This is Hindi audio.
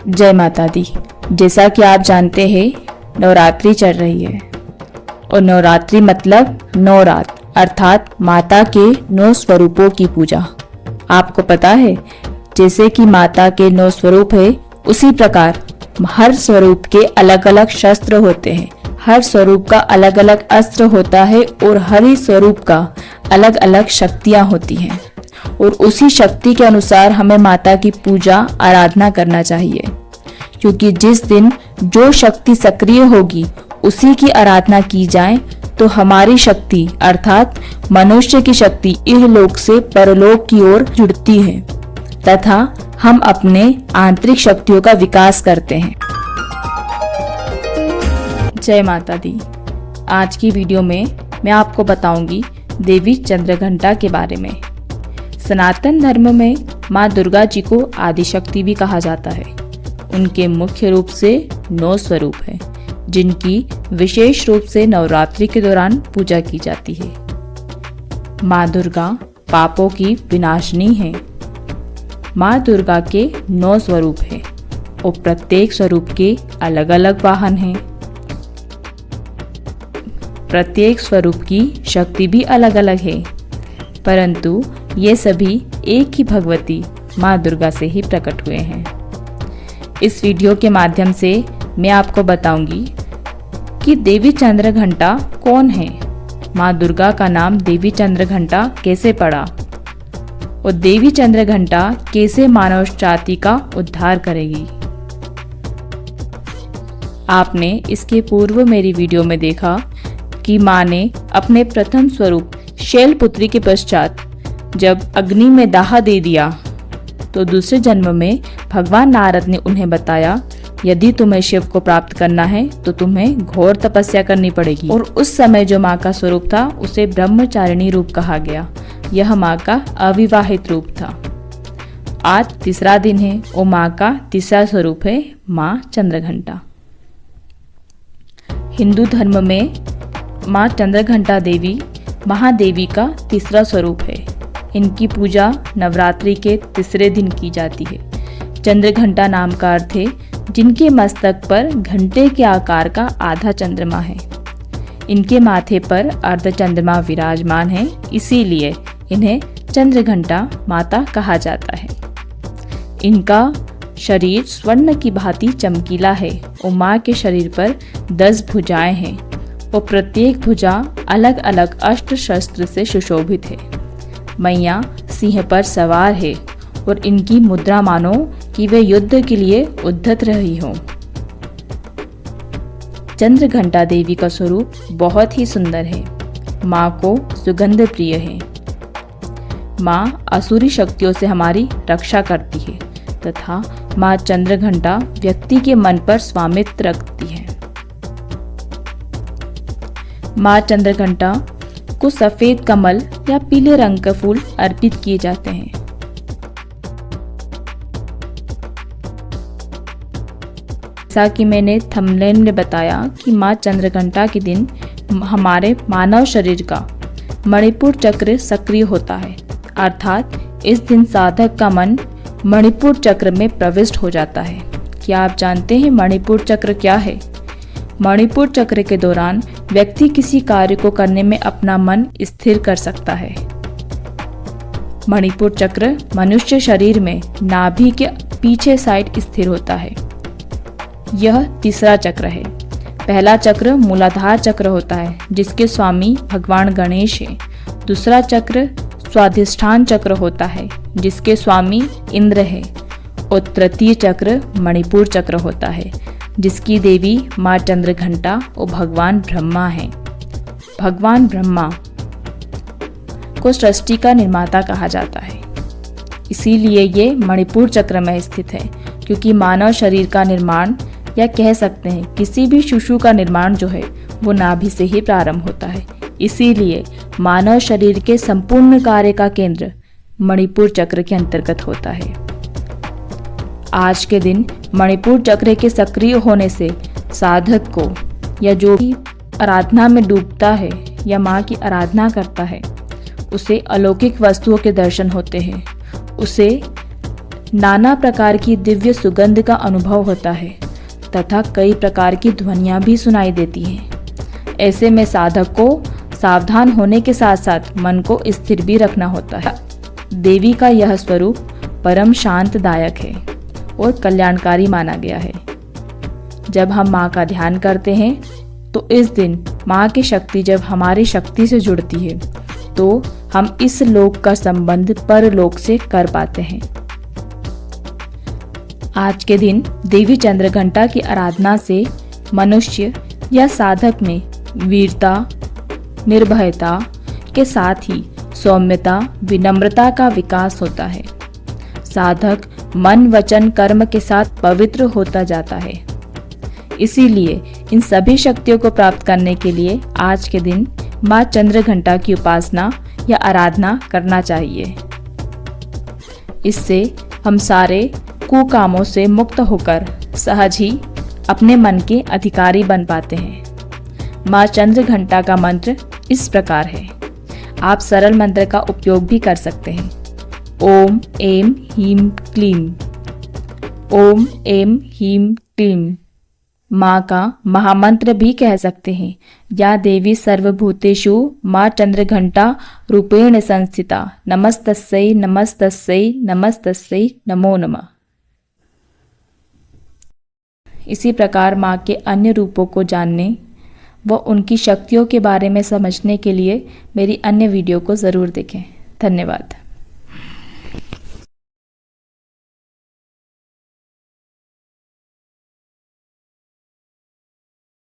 जय माता दी। जैसा कि आप जानते हैं, नवरात्रि चल रही है और नवरात्रि मतलब 9 रात अर्थात माता के 9 स्वरूपों की पूजा। आपको पता है, जैसे कि माता के 9 स्वरूप है, उसी प्रकार हर स्वरूप के अलग अलग शस्त्र होते हैं। हर स्वरूप का अलग अलग अस्त्र होता है और हर ही स्वरूप का अलग अलग शक्तियां होती हैं और उसी शक्ति के अनुसार हमें माता की पूजा आराधना करना चाहिए, क्योंकि जिस दिन जो शक्ति सक्रिय होगी उसी की आराधना की जाए तो हमारी शक्ति अर्थात मनुष्य की शक्ति इहलोक से परलोक की ओर जुड़ती है तथा हम अपने आंतरिक शक्तियों का विकास करते हैं। जय माता दी। आज की वीडियो में मैं आपको बताऊंगी देवी चंद्रघंटा के बारे में। सनातन धर्म में माँ दुर्गा जी को आदिशक्ति भी कहा जाता है। उनके मुख्य रूप से 9 स्वरूप हैं, जिनकी विशेष रूप से नवरात्रि के दौरान पूजा की जाती है। माँ दुर्गा पापों की विनाशिनी है। माँ दुर्गा के 9 स्वरूप हैं और प्रत्येक स्वरूप के अलग अलग वाहन हैं। प्रत्येक स्वरूप की शक्ति भी अलग अलग है, परंतु ये सभी एक ही भगवती माँ दुर्गा से ही प्रकट हुए हैं। इस वीडियो के माध्यम से मैं आपको बताऊंगी कि देवी चंद्रघंटा कौन है, माँ दुर्गा का नाम देवी चंद्रघंटा कैसे पड़ा और देवी चंद्रघंटा कैसे मानव जाति का उद्धार करेगी। आपने इसके पूर्व मेरी वीडियो में देखा कि माँ ने अपने प्रथम स्वरूप शैलपुत्री के पश्चात जब अग्नि में दाह दे दिया तो दूसरे जन्म में भगवान नारद ने उन्हें बताया, यदि तुम्हें शिव को प्राप्त करना है तो तुम्हें घोर तपस्या करनी पड़ेगी। और उस समय जो माँ का स्वरूप था उसे ब्रह्मचारिणी रूप कहा गया। यह माँ का अविवाहित रूप था। आज तीसरा दिन है और माँ का तीसरा स्वरूप है माँ चंद्रघंटा। हिंदू धर्म में माँ चंद्रघंटा देवी महादेवी का तीसरा स्वरूप है। इनकी पूजा नवरात्रि के तीसरे दिन की जाती है। चंद्रघंटा नाम का अर्थ है जिनके मस्तक पर घंटे के आकार का आधा चंद्रमा है। इनके माथे पर अर्ध चंद्रमा विराजमान है, इसीलिए इन्हें चंद्रघंटा माता कहा जाता है। इनका शरीर स्वर्ण की भांति चमकीला है और माँ के शरीर पर 10 भुजाएं हैं और प्रत्येक भुजा अलग अलग अस्त्र शस्त्र से सुशोभित है। मैया सिंह पर सवार है और इनकी मुद्रा मानो कि वे युद्ध के लिए उद्यत रही हो। चंद्रघंटा देवी का स्वरूप बहुत ही सुंदर है। माँ को सुगंध प्रिय है। माँ असुरी शक्तियों से हमारी रक्षा करती है तथा माँ चंद्रघंटा व्यक्ति के मन पर स्वामित्व रखती है। माँ चंद्रघंटा को सफेद कमल या पीले रंग का फूल अर्पित किए जाते हैं। जैसा कि मैंने थंबनेल में बताया कि माँ चंद्रघंटा के दिन हमारे मानव शरीर का मणिपुर चक्र सक्रिय होता है, अर्थात इस दिन साधक का मन मणिपुर चक्र में प्रविष्ट हो जाता है। क्या आप जानते हैं मणिपुर चक्र क्या है? मणिपुर चक्र के दौरान व्यक्ति किसी कार्य को करने में अपना मन स्थिर कर सकता है। मणिपुर चक्र मनुष्य शरीर में नाभि के पीछे साइड स्थिर होता है। यह तीसरा चक्र है। पहला चक्र मूलाधार चक्र होता है, जिसके स्वामी भगवान गणेश है। दूसरा चक्र स्वाधिष्ठान चक्र होता है, जिसके स्वामी इंद्र है और तृतीय चक्र मणिपुर चक्र होता है, जिसकी देवी माँ चंद्रघंटा और भगवान ब्रह्मा हैं। भगवान ब्रह्मा को सृष्टि का निर्माता कहा जाता है, इसीलिए ये मणिपुर चक्र में स्थित है, क्योंकि मानव शरीर का निर्माण या कह सकते हैं किसी भी शिशु का निर्माण जो है वो नाभि से ही प्रारंभ होता है। इसीलिए मानव शरीर के संपूर्ण कार्य का केंद्र मणिपुर चक्र के अंतर्गत होता है। आज के दिन मणिपुर चक्र के सक्रिय होने से साधक को या जो भी आराधना में डूबता है या माँ की आराधना करता है, उसे अलौकिक वस्तुओं के दर्शन होते हैं। उसे नाना प्रकार की दिव्य सुगंध का अनुभव होता है तथा कई प्रकार की ध्वनियाँ भी सुनाई देती हैं। ऐसे में साधक को सावधान होने के साथ साथ मन को स्थिर भी रखना होता है। देवी का यह स्वरूप परम शांतदायक है और कल्याणकारी माना गया है। जब हम माँ का ध्यान करते हैं तो इस दिन माँ की शक्ति जब हमारी शक्ति से जुड़ती है तो हम इस लोक का संबंध परलोक से कर पाते हैं। आज के दिन देवी चंद्रघंटा की आराधना से मनुष्य या साधक में वीरता, निर्भयता के साथ ही सौम्यता, विनम्रता का विकास होता है। साधक मन, वचन, कर्म के साथ पवित्र होता जाता है। इसीलिए इन सभी शक्तियों को प्राप्त करने के लिए आज के दिन माँ चंद्रघंटा की उपासना या आराधना करना चाहिए। इससे हम सारे कुकामों से मुक्त होकर सहज ही अपने मन के अधिकारी बन पाते हैं। माँ चंद्रघंटा का मंत्र इस प्रकार है। आप सरल मंत्र का उपयोग भी कर सकते हैं। ओम ऐं ह्रीं क्लीं। ओम ऐं ह्रीं क्लीं। माँ का महामंत्र भी कह सकते हैं। या देवी सर्वभूतेषु माँ चंद्रघंटा रूपेण संस्थिता नमस्तस्यै नमस्तस्यै नमस्तस्यै नमो नमः। इसी प्रकार माँ के अन्य रूपों को जानने व उनकी शक्तियों के बारे में समझने के लिए मेरी अन्य वीडियो को ज़रूर देखें। धन्यवाद।